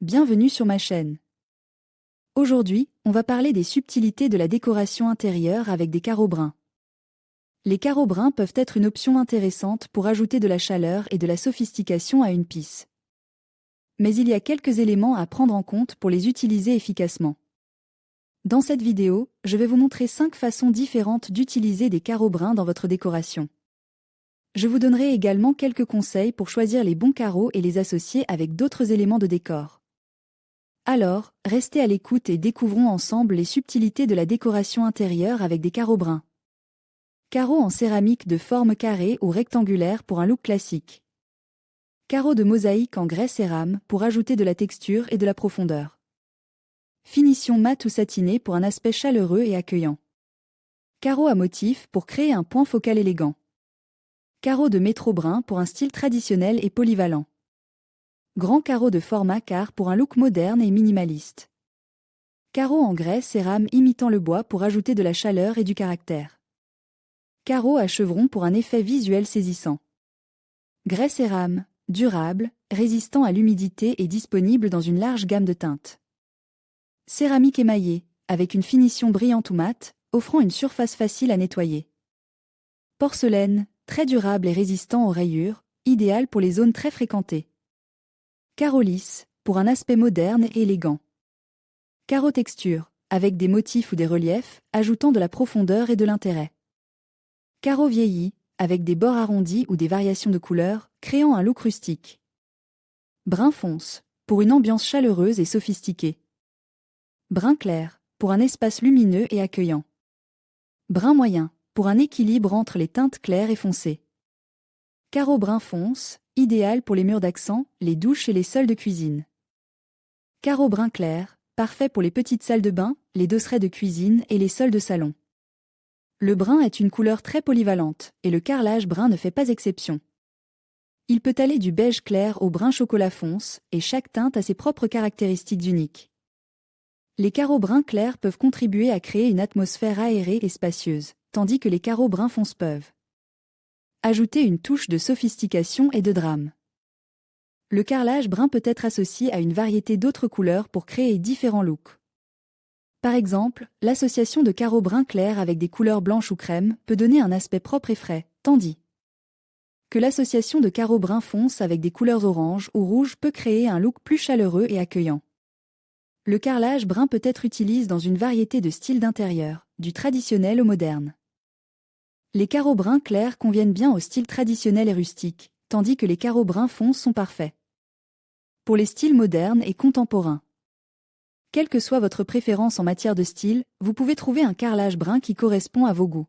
bienvenue sur ma chaîne. Aujourd'hui, on va parler des subtilités de la décoration intérieure avec des carreaux bruns. Les carreaux bruns peuvent être une option intéressante pour ajouter de la chaleur et de la sophistication à une pièce. Mais il y a quelques éléments à prendre en compte pour les utiliser efficacement. Dans cette vidéo, je vais vous montrer 5 façons différentes d'utiliser des carreaux bruns dans votre décoration. Je vous donnerai également quelques conseils pour choisir les bons carreaux et les associer avec d'autres éléments de décor. Alors, restez à l'écoute et découvrons ensemble les subtilités de la décoration intérieure avec des carreaux bruns. Carreaux en céramique de forme carrée ou rectangulaire pour un look classique. Carreaux de mosaïque en grès cérame pour ajouter de la texture et de la profondeur. Finition mat ou satinée pour un aspect chaleureux et accueillant. Carreaux à motif pour créer un point focal élégant. Carreaux de métro brun pour un style traditionnel et polyvalent. Grand carreau de format quart pour un look moderne et minimaliste. Carreaux en grès cérame imitant le bois pour ajouter de la chaleur et du caractère. Carreaux à chevrons pour un effet visuel saisissant. Grès cérame, durable, résistant à l'humidité et disponible dans une large gamme de teintes. Céramique émaillée, avec une finition brillante ou mate, offrant une surface facile à nettoyer. Porcelaine, très durable et résistant aux rayures, idéal pour les zones très fréquentées. Carreaux lisses, pour un aspect moderne et élégant. Carreaux texture, avec des motifs ou des reliefs, ajoutant de la profondeur et de l'intérêt. Carreaux vieillis, avec des bords arrondis ou des variations de couleurs, créant un look rustique. Brun fonce, pour une ambiance chaleureuse et sophistiquée. Brun clair, pour un espace lumineux et accueillant. Brun moyen, pour un équilibre entre les teintes claires et foncées. Carreaux brun fonce, idéal pour les murs d'accent, les douches et les sols de cuisine. Carreaux brun clair, parfait pour les petites salles de bain, les dosseraie de cuisine et les sols de salon. Le brun est une couleur très polyvalente, et le carrelage brun ne fait pas exception. Il peut aller du beige clair au brun chocolat fonce, et chaque teinte a ses propres caractéristiques uniques. Les carreaux brun clair peuvent contribuer à créer une atmosphère aérée et spacieuse, tandis que les carreaux brun fonce peuvent ajouter une touche de sophistication et de drame. Le carrelage brun peut être associé à une variété d'autres couleurs pour créer différents looks. Par exemple, l'association de carreaux brun clair avec des couleurs blanches ou crème peut donner un aspect propre et frais, tandis que l'association de carreaux brun fonce avec des couleurs orange ou rouge peut créer un look plus chaleureux et accueillant. Le carrelage brun peut être utilisé dans une variété de styles d'intérieur, du traditionnel au moderne. Les carreaux bruns clairs conviennent bien au style traditionnel et rustique, tandis que les carreaux bruns fonce sont parfaits pour les styles modernes et contemporains. Quelle que soit votre préférence en matière de style, vous pouvez trouver un carrelage brun qui correspond à vos goûts.